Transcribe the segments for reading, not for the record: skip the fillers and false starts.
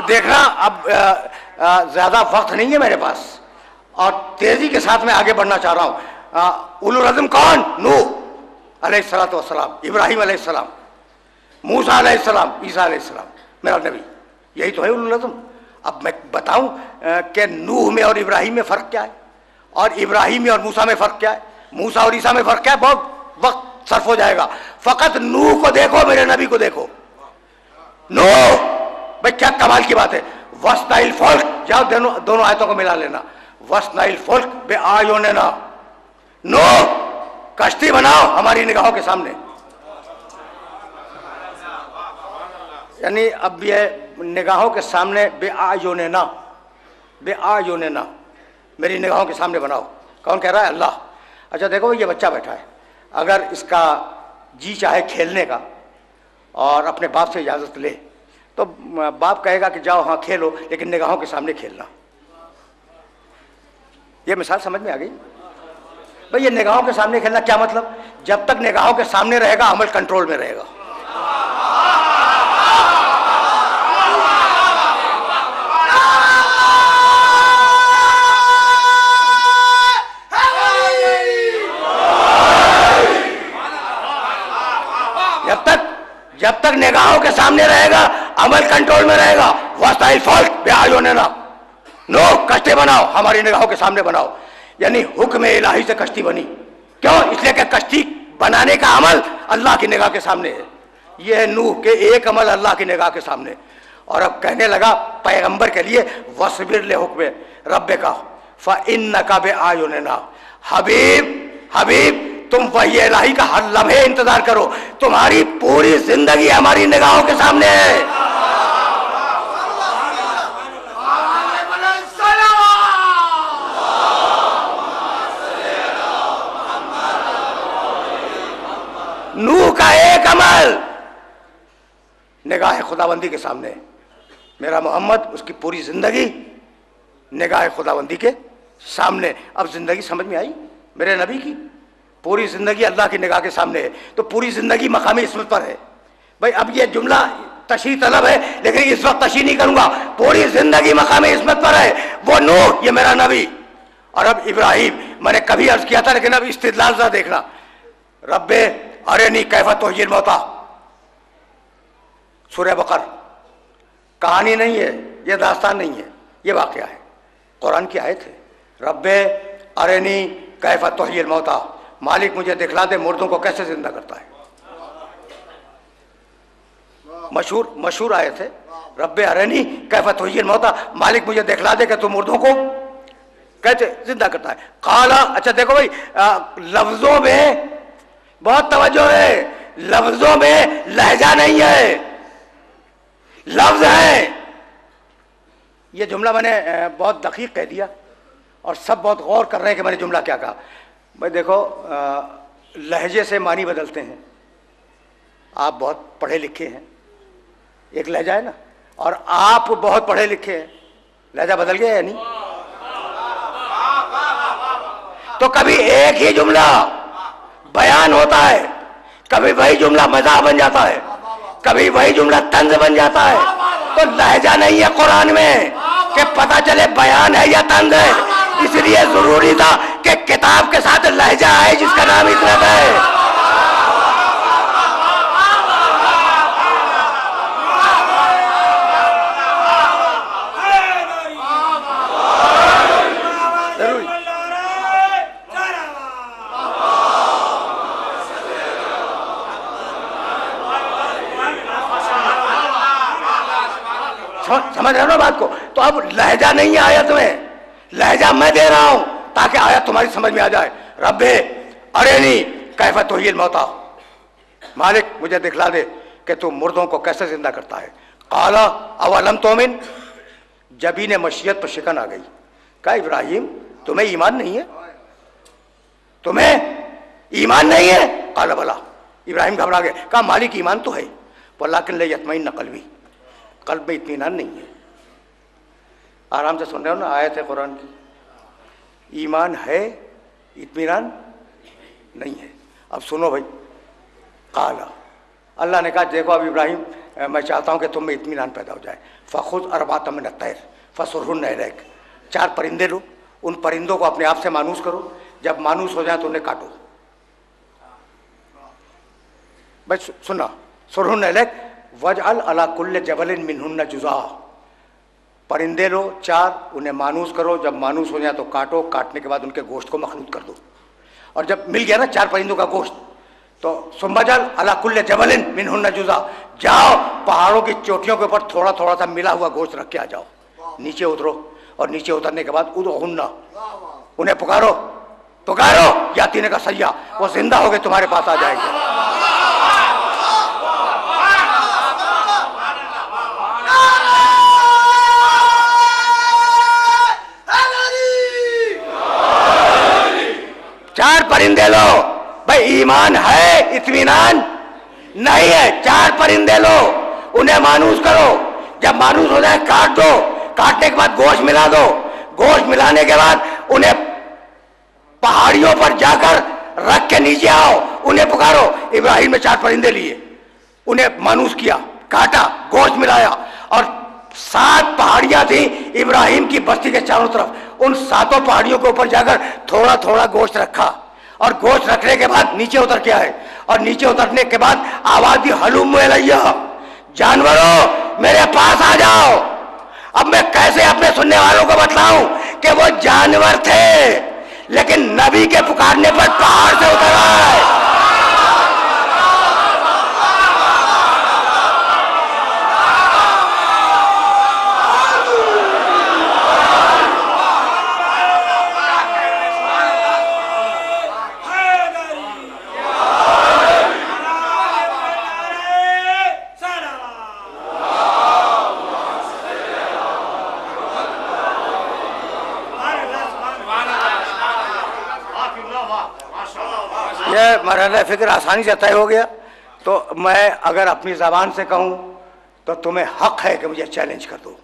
देखना अब ज्यादा वक्त नहीं है मेरे पास और तेजी के साथ मैं आगे बढ़ना चाह रहा हूं। उलुल अज़्म कौन? नूह अलैहिस्सलातु वस्सलाम, इब्राहिम अलैहिस्सलाम, मूसा अलैहिस्सलाम, ईसा अलैहिस्सलाम, मेरा नबी, यही तो है उलुल अज़्म। अब मैं बताऊं कि नूह में और इब्राहिम में फ़र्क क्या है, और इब्राहिम में और मूसा में फ़र्क क्या है, मूसा और ईसा में फ़र्क क्या है। बहुत वक्त सर्फ हो जाएगा। फ़कत नूह को देखो, मेरे नबी को देखो। नूह, भाई क्या कमाल की बात है। वस्नाइल फुल्क, जाओ दोनों आयतों को मिला लेना। वस्नाइल फुल्क बे आयुनिना, नूह कश्ती बनाओ हमारी निगाहों के सामने। यानी अब ये निगाहों के सामने बे आयुनिना, बे आयुनिना, मेरी निगाहों के सामने बनाओ। कौन कह रहा है? अल्लाह। अच्छा देखो, ये बच्चा बैठा है, अगर इसका जी चाहे खेलने का और अपने बाप से इजाज़त ले तो बाप कहेगा कि जाओ हाँ खेलो, लेकिन निगाहों के सामने खेलना। ये मिसाल समझ में आ गई? भाई ये निगाहों के सामने खेलना क्या मतलब? जब तक निगाहों के सामने रहेगा अमल कंट्रोल में रहेगा। जब तक निगाहों के सामने रहेगा अमल कंट्रोल में रहेगा। वस्ताइल फुल्क बे आयुनिना, नो कश्ती बनाओ हमारी निगाहों के सामने बनाओ। यानी हुक्म इलाही से कश्ती बनी। क्यों? इसलिए कि कश्ती बनाने का अमल अल्लाह की निगाह के सामने है। यह है नूह के एक अमल अल्लाह की निगाह के सामने। और अब कहने लगा पैगंबर के लिए, वस्बिर ले हुक्म रब्बे का फ़इन्नका बे आयुनिना। हबीब, हबीब तुम वही इलाही का हर लम्हे इंतजार करो, तुम्हारी पूरी जिंदगी हमारी निगाहों के सामने है। नूह का एक अमल निगाह खुदाबंदी के सामने, मेरा मोहम्मद उसकी पूरी जिंदगी निगाह खुदाबंदी के सामने। अब जिंदगी समझ में आई मेरे नबी की? पूरी जिंदगी अल्लाह की निगाह के सामने है, तो पूरी जिंदगी मकामी इस्मत पर है। भाई अब ये जुमला तशरीह तलब है, लेकिन इस वक्त तशरीह नहीं करूंगा। पूरी जिंदगी मकामी इस्मत पर है। वो नूह, ये मेरा नबी। और अब इब्राहिम, मैंने कभी अर्ज किया था लेकिन अब इस्तिदलाल सा देखना। रब्बे अरेनी कैफा तुहयिल मौता, सूरह बकर। कहानी नहीं है, ये दास्तान नहीं है, ये वाकया है, कुरान की आयत है। रब्बे अरेनी कैफा तुहयिल मौता, मालिक मुझे दिखला दे मुर्दों को कैसे जिंदा करता है। मशहूर आयत है, रब्बे अरेनी कैफा तुहयिल मौता, मालिक मुझे दिखला दे कि तू मुर्दों को कैसे जिंदा करता है। काला, अच्छा देखो भाई, लफ्जों में बहुत तवज्जो है, लफ्जों में लहजा नहीं है, लफ्ज है। ये जुमला मैंने बहुत दकीक कह दिया और सब बहुत गौर कर रहे हैं कि मैंने जुमला क्या कहा। भाई देखो, लहजे से मानी बदलते हैं। आप बहुत पढ़े लिखे हैं, एक लहजा है ना, और आप बहुत पढ़े लिखे हैं, लहजा बदल गया या नहीं? तो कभी एक ही जुमला बयान होता है, कभी वही जुमला मज़ाह बन जाता है, कभी वही जुमला तंज बन जाता है। तो लहजा नहीं है कुरान में कि पता चले बयान है या तंज है। इसलिए जरूरी था कि किताब के साथ लहजा है जिसका नाम इस्मत है। समझ रहे हो ना बात को? तो अब लहजा नहीं है आयत में, लहजा मैं दे रहा हूं ताकि आयत तुम्हारी समझ में आ जाए। रब्बे अरेनी कैफा तुहयिल मौता, मालिक मुझे दिखला दे कि तू मुर्दों को कैसे जिंदा करता है। काला अवलम तुमिन, जबी ने मशीयत पर शिकन आ गई। कहा इब्राहिम तुम्हें ईमान नहीं है, तुम्हें ईमान नहीं है? काला बला, इब्राहिम घबरा गए। कहा मालिक ईमान तो है, वलाकिन ला यत्मइन्न क़ल्बी, कल्ब में इत्मीनान नहीं है। आराम से सुन रहे हो ना, आयत है कुरान की। ईमान है, इत्मीनान नहीं है। अब सुनो भाई, काला, अल्लाह ने कहा देखो अब इब्राहिम मैं चाहता हूँ कि तुम में इत्मीनान पैदा हो जाए। फ़खुज़ अरबातम मिन अत्तैर फसुरहुन्न इलैक, 4 परिंदे लो, उन परिंदों को अपने आप से मानूस करो, जब मानूस हो जाए तो उन्हें काटो। भाई सुना, सुरहुन्न इलैक वजअल अला कुल्ल जबलिन मिनहुन्न जुज़ा, परिंदे लो 4, उन्हें मानूस करो, जब मानूस हो जाए तो काटो, काटने के बाद उनके गोश्त को मखलूत कर दो। और जब मिल गया ना 4 परिंदों का गोश्त, तो सुम्बजल अला कुल्ल जबलिन मिनहुन्न जुज़ा, जाओ पहाड़ों की चोटियों के ऊपर थोड़ा थोड़ा सा मिला हुआ गोश्त रख के आ जाओ, नीचे उतरो, और नीचे उतरने के बाद उदउहुन्ना, उन्हें पुकारो पुकारो यातीने का सैया, वो जिंदा हो गए तुम्हारे पास आ जाएंगे। चार परिंदे लो भाई, ईमान है इत्मीनान नहीं है, 4 परिंदे लो, उन्हें मानूस करो, जब मानूस हो जाए काट दो, काटने के बाद गोश्त मिला दो, गोश्त मिलाने के बाद उन्हें पहाड़ियों पर जाकर रख के नीचे आओ, उन्हें पुकारो। इब्राहिम ने 4 परिंदे लिए, उन्हें मानूस किया, काटा, गोश्त मिलाया, और 7 पहाड़ियां थी इब्राहिम की बस्ती के चारों तरफ, उन 7 पहाड़ियों के ऊपर जाकर थोड़ा थोड़ा गोश्त रखा, और गोश्त रखने के बाद नीचे उतर के आए, और नीचे उतरने के बाद आवाज दी हलुम इलैया, जानवरों मेरे पास आ जाओ। अब मैं कैसे अपने सुनने वालों को बतलाऊं कि वो जानवर थे, लेकिन नबी के पुकारने पर पहाड़ से उतर आए। मरहला फिक्र आसानी से तय हो गया। तो मैं अगर अपनी ज़बान से कहूँ तो तुम्हें हक है कि मुझे चैलेंज कर दो।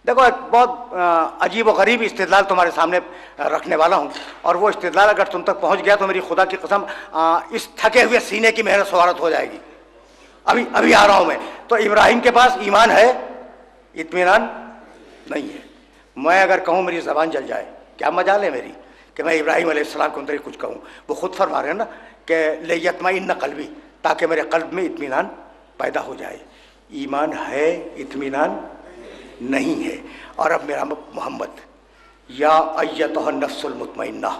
देखो एक बहुत अजीब व गरीब इस्तिदलाल तुम्हारे सामने रखने वाला हूँ, और वो इस्तिदलाल अगर तुम तक पहुँच गया तो मेरी खुदा की कसम इस थके हुए सीने की मेहनत सवारत हो जाएगी। अभी आ रहा हूँ मैं। तो इब्राहिम के पास ईमान है, इत्मीनान नहीं है। मैं अगर कहूँ मेरी ज़बान जल जाए, क्या मजाल है मेरी कि मैं इब्राहिम अलैहिस्सलाम के अंदर कुछ कहूँ। वो खुद फरमा रहे हैं ना कि लियत्मइन्न क़ल्बी, ताकि मेरे क़ल्ब में इत्मीनान पैदा हो जाए। ईमान है, इत्मीनान नहीं है। और अब मेरा मोहम्मद, या अय्यतुहन नफ्सुल मुतमइन्ना,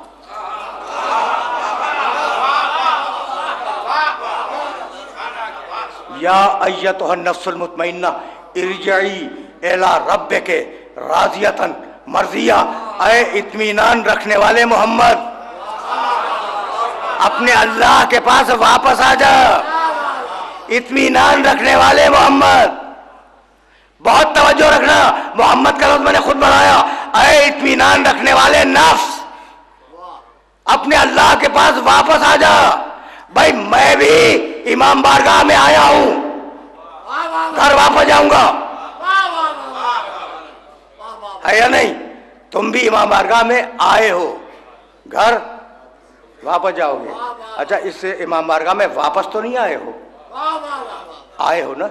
या अय्यतुहन नफ्सुल मुतमइन्ना इरजिई इला रब्बिके राज़ियतन मर्जिया। ऐ इत्मीनान रखने वाले मोहम्मद, अपने अल्लाह के पास वापस आ जा। इत्मीनान रखने वाले मोहम्मद, बहुत तवज्जो रखना, मोहम्मद का लफ्ज़ मैंने खुद बढ़ाया। ऐ इत्मीनान रखने वाले नफ्स, अपने अल्लाह के पास वापस आ जा। भाई मैं भी इमाम बारगाह में आया हूं, घर वापस जाऊंगा, है या नहीं? तुम भी इमाम बारगाह में आए हो, घर वापस जाओगे। अच्छा, इससे इमाम बारगाह में वापस तो नहीं आए हो, आए हो ना,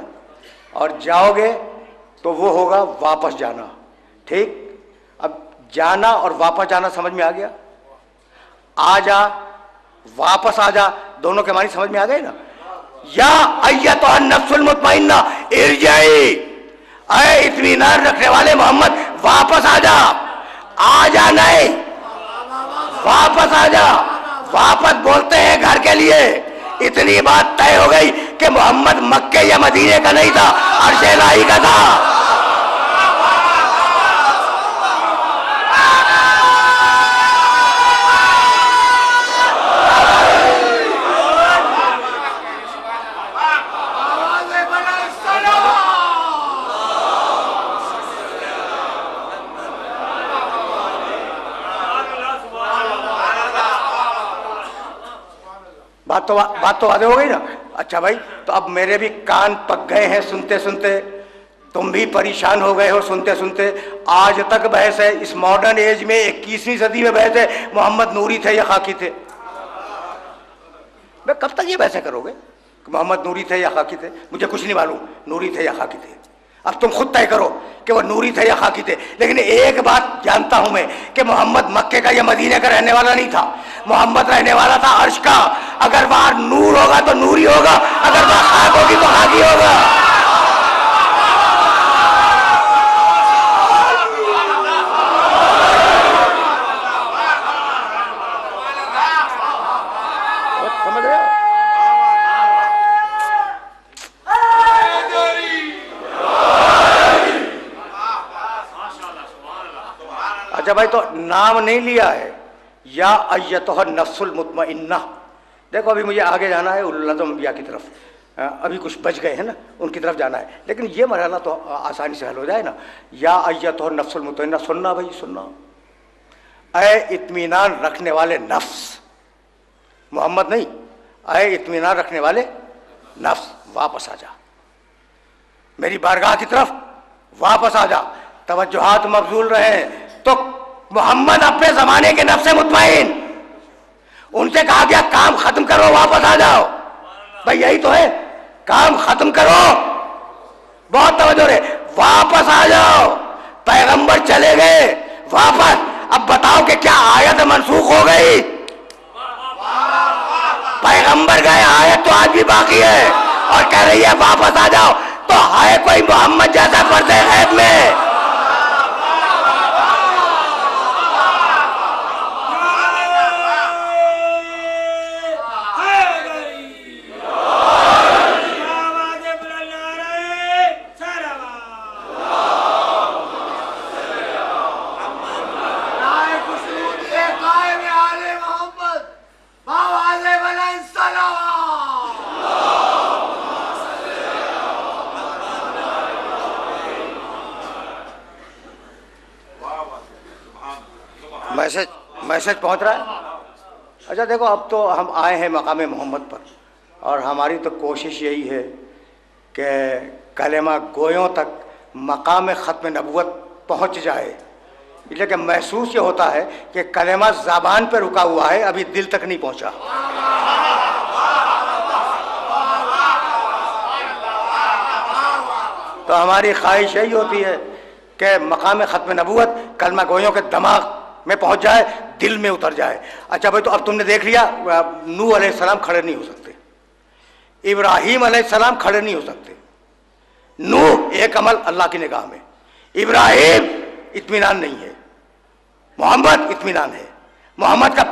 और जाओगे तो वो होगा वापस जाना। ठीक, अब जाना और वापस जाना समझ में आ गया? आ जा, वापस आ जा, दोनों के मानी समझ में आ गए ना? या अय्यतुहन नफ्सुल मुतमइन्ना इरजिई, ऐ इत्मीनान रखने वाले मोहम्मद वापस आ जा। आ जा नहीं, वापस आ जा। वापस बोलते हैं घर के लिए। इतनी बात तय हो गई कि मोहम्मद मक्के या मदीने का नहीं था, अर्श इलाही का था। बात तो आगे हो गई ना। अच्छा भाई, तो अब मेरे भी कान पक गए हैं सुनते सुनते, तुम भी परेशान हो गए हो सुनते सुनते। आज तक बहस है, इस मॉडर्न एज में 21वीं सदी में बहस है, मोहम्मद नूरी थे या खाकी थे। मैं कब तक ये बहसें करोगे? कि मोहम्मद नूरी थे या खाकी थे? मुझे कुछ नहीं मालूम नूरी थे या खाकी थे। अब तुम खुद तय करो कि वो नूरी थे या खाकी थे। लेकिन एक बात जानता हूं मैं कि मोहम्मद मक्के का या मदीने का रहने वाला नहीं था। मोहम्मद रहने वाला था अर्श का। अगर वहां नूर होगा तो नूरी होगा, अगर वहां खाक होगी तो खाकी होगा। समझ रहे हो? अच्छा भाई, तो नाम नहीं लिया है, या अय्यतुहा नफ्सुल मुतमइन्ना। देखो अभी मुझे आगे जाना है उलुल अज़्म अंबिया की तरफ, अभी कुछ बच गए हैं ना, उनकी तरफ जाना है। लेकिन ये मरहला तो आसानी से हल हो जाए ना। या अय्यतुहा नफ्सुल मुतमइन्ना, सुनना भाई सुनना, ऐ इत्मीनान रखने वाले नफ्स, मोहम्मद नहीं, ऐ इत्मीनान रखने वाले नफ्स, वापस आ जा मेरी बारगाह की तरफ, वापस आ जा। तवज्जुहात मबजूल रहे तो मोहम्मद अपने जमाने के नफ्स मुतमईन, उनसे कहा गया काम खत्म करो, वापस आ जाओ। भाई यही तो है, काम खत्म करो, बहुत तवज्जो रे, वापस आ जाओ। पैगंबर चले गए वापस, अब बताओ कि क्या आयत मनसूख हो गई? पैगंबर गए, आयत तो आज भी बाकी है और कह रही है वापस आ जाओ। तो है कोई मोहम्मद जैसा पर्दे गैब में? मैसेज पहुंच रहा है। अच्छा देखो, अब तो हम आए हैं मकाम मोहम्मद पर, और हमारी तो कोशिश यही है कि कलेमा गोयों तक मकाम ख़त्म नबुवत पहुंच जाए। लेकिन महसूस ये होता है कि कलेमा ज़बान पर रुका हुआ है, अभी दिल तक नहीं पहुंचा। तो हमारी ख्वाहिश यही होती है कि मकाम ख़त्म नबुवत कलमा गोयों के दिमाग में पहुंच जाए, दिल में उतर जाए। अच्छा भाई, तो अब तुमने देख लिया नूह अलैहिस्सलाम खड़े नहीं हो सकते, इब्राहीम अलैहिस्सलाम खड़े नहीं हो सकते। नूह एक अमल अल्लाह की निगाह में, इब्राहीम इत्मीनान नहीं है, मोहम्मद इत्मीनान है। मोहम्मद का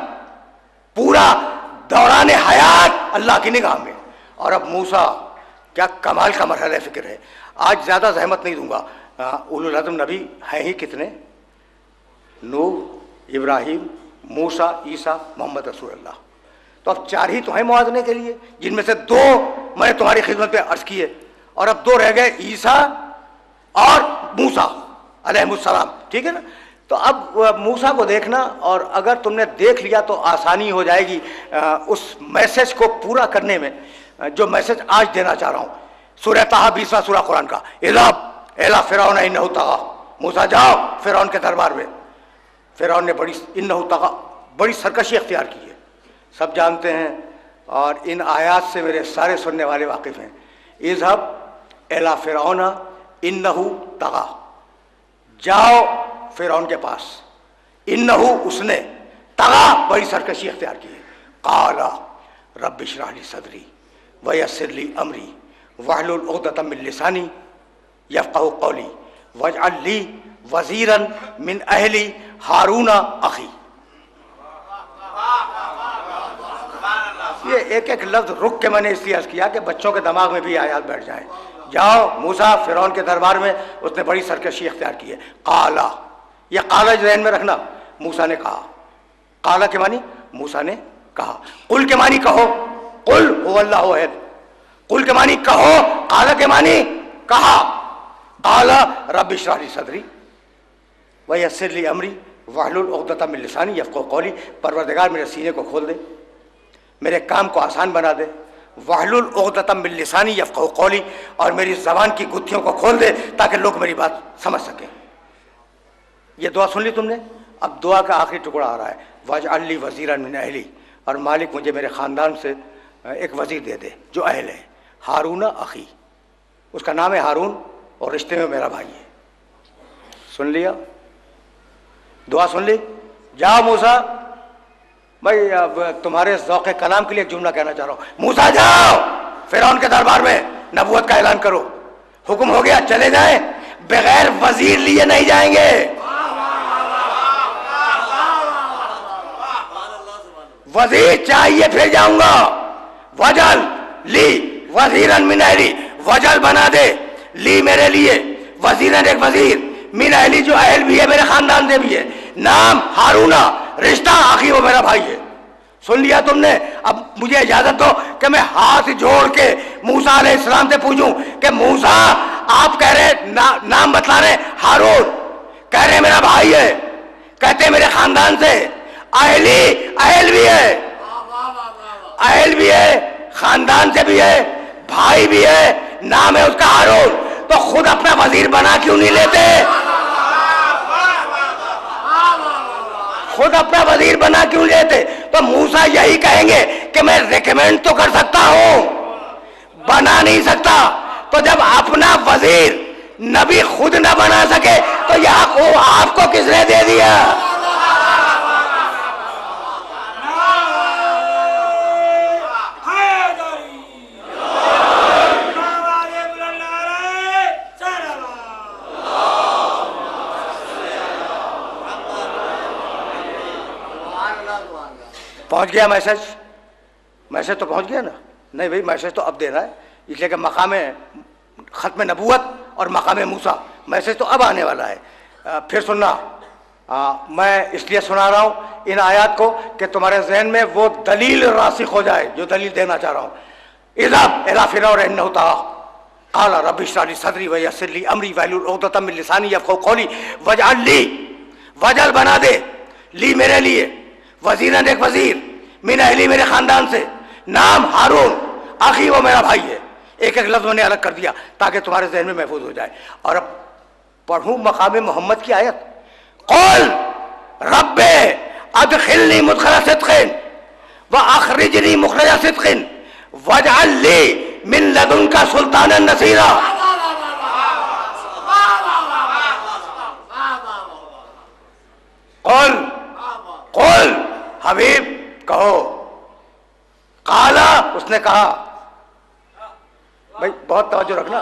पूरा दौरान हयात अल्लाह की निगाह में। और अब मूसा, क्या कमाल का मरहला फिक्र है। आज ज़्यादा जहमत नहीं दूंगा, उलुल अज़्म नबी हैं ही कितने? नूह, इब्राहीम, मूसा, ईसा, मोहम्मद रसूलुल्लाह। तो अब 4 ही तो हैं मुआज़ने के लिए, जिनमें से 2 मैंने तुम्हारी खिदमत पे अर्ज किए, और अब 2 रह गए, ईसा और मूसा अलैहिस्सलाम। ठीक है ना? तो अब मूसा को देखना, और अगर तुमने देख लिया तो आसानी हो जाएगी उस मैसेज को पूरा करने में, जो मैसेज आज देना चाह रहा हूँ। सूरह ताहा 20वां सूरा कुरान का, इज़हब इला फ़िरऔन इन्नहु तग़ा, मूसा जाओ फ़िरऔन के दरबार में। फ़िरऔन ने बड़ी सरकशी अख्तियार की है, सब जानते हैं, और इन आयात से मेरे सारे सुनने वाले वाकिफ़ हैं। इज़हब इला फ़िरऔन इन्नहु तग़ा, जाओ फ़िरऔन के पास, इन्नहु उसने, तग़ा बड़ी सरकशी अख्तियार की है। क़ाला रब्बि इश्रह ली सदरी वयस्सिर ली अमरी वहलुल उक़दतम मिन लिसानी यफ़क़हू क़ौली वजअल ली वज़ीरन मिन अहली हारूना अखी। ये एक एक लफ्ज़ रुक के मैंने इसलिए अर्ज़ किया कि बच्चों के दिमाग में भी आयात बैठ जाए। जाओ मूसा फ़िरऔन के दरबार में, उसने बड़ी सरकशी इख्तियार की है। काला, यह काला ज़हन में रखना, मूसा ने कहा। काला के मानी मूसा ने कहा, कुल के मानी कहो, कुल हुवल्लाहु अहद, कुल के मानी कहो, काला के मानी कहा। काला रब्बि इश्रह ली सदरी वयस्सिर ली अमरी वहलुल उक़दतम मिन लिसानी यफ़क़हू क़ौली, परवरदिगार मेरे सीने को खोल दे, मेरे काम को आसान बना दे। वहलुल उक़दतम मिन लिसानी यफ़क़हू क़ौली, और मेरी ज़बान की गुत्थियों को खोल दे ताकि लोग मेरी बात समझ सकें। ये दुआ सुन ली तुमने। अब दुआ का आखिरी टुकड़ा आ रहा है, वजअल ली वज़ीरन मिन अहली, और मालिक मुझे मेरे ख़ानदान से एक वजीर दे दे जो अहल है। हारून अखी, उसका नाम है हारून और रिश्ते में मेरा भाई है। सुन लिया, दुआ सुन ली। जाओ मूसा, भाई अब तुम्हारे ज़ौक़ कलाम के लिए एक जुमला कहना चाह रहा हूं। मूसा जाओ फिरौन के दरबार में नबूवत का ऐलान करो। हुक्म हो गया, चले जाएं, बगैर वजीर लिए नहीं जाएंगे। वजीर चाहिए फिर जाऊंगा। वजल ली वजीरन मिन अहली, वजल बना दे ली मेरे लिए वजीरन एक वजीर मिन अहली जो अहल भी है, मेरे खानदान से भी है। नाम हारूना, रिश्ता आखिर वो मेरा भाई है। सुन लिया तुमने? अब मुझे इजाजत दो कि मैं हाथ जोड़ के मूसा अलैहिस्सलाम से पूछूं कि मूसा आप कह रहे नाम बतला रहे हारून, कह रहे मेरा भाई है, कहते मेरे खानदान से, अहली अहल भी है, अहल भी है, खानदान से भी है, भाई भी है, नाम है उसका हारून, तो खुद अपना वजीर बना क्यों नहीं लेते? खुद अपना वजीर बना क्यों लेते? तो मूसा यही कहेंगे कि मैं रिकमेंड तो कर सकता हूं, बना नहीं सकता। तो जब अपना वजीर नबी खुद ना बना सके तो यह को आपको किसने दे दिया? पहुंच गया मैसेज? मैसेज तो पहुंच गया ना? नहीं भाई, मैसेज तो अब देना है, इसलिए कि मकाम ख़त्म नबूवत और मकाम मूसा, मैसेज तो अब आने वाला है। फिर सुनना, मैं इसलिए सुना रहा हूँ इन आयत को कि तुम्हारे जहन में वो दलील रासिख हो जाए जो दलील देना चाह रहा हूँ। इज़हब इला फिरऔन इन्नहु तग़ा क़ाल रब्बि इश्रह ली सदरी व यस्सिर ली अमरी वहलुल उक़दतम मिन लिसानी यफ़क़हू क़ौली वजअल ली, वजल बना दे ली मेरे लिए वजीरन एक वजीर मिन अहली मेरे खानदान से, नाम हारून, आखिर वो मेरा भाई है। एक एक लफ्ज़ मैंने अलग कर दिया ताकि तुम्हारे जहन में महफूज हो जाए। और अब पढ़ूं मकाम मोहम्मद की आयत, क़ुल रब्बे अदखिलनी मुदखला सिद्क़िन व अखरिजनी मुखरजा सिद्क़िन वजअल ली मिन लदुनका सुल्तानन नसीरा। क़ुल क़ुल हबीब कहो, काला उसने कहा। भाई बहुत तवज्जो रखना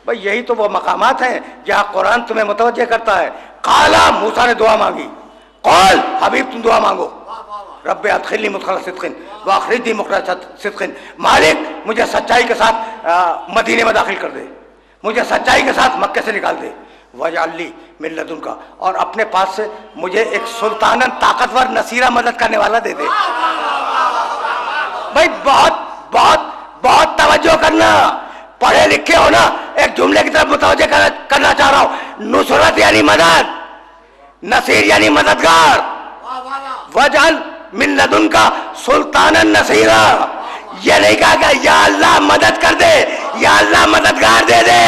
भाई, यही तो वो मकामात हैं जहाँ कुरान तुम्हें मुतवज्जे करता है। काला मूसा ने दुआ मांगी, क़ुल हबीब तुम दुआ मांगो, रब्बे अदखिलनी मुदखला सिद्क़िन व अखरिजनी मुखरजा सिद्क़िन, मालिक मुझे सच्चाई के साथ मदीने में दाखिल कर दे, मुझे सच्चाई के साथ मक्के से निकाल दे, वजअल ली मिन लदुनका, और अपने पास से मुझे एक सुल्तानन ताकतवर नसीरा मदद करने वाला दे दे। भाई बहुत बहुत बहुत तवज्जो करना, पढ़े लिखे हो ना, एक जुमले की तरफ मुतवज्जे करना चाह रहा हूं। नुसरत यानी मदद, नसीर यानी मददगार, वजअल मिन लदुनका सुल्तानन नसीरा। ये नहीं कहा या अल्लाह मदद कर दे, या अल्लाह मददगार दे दे।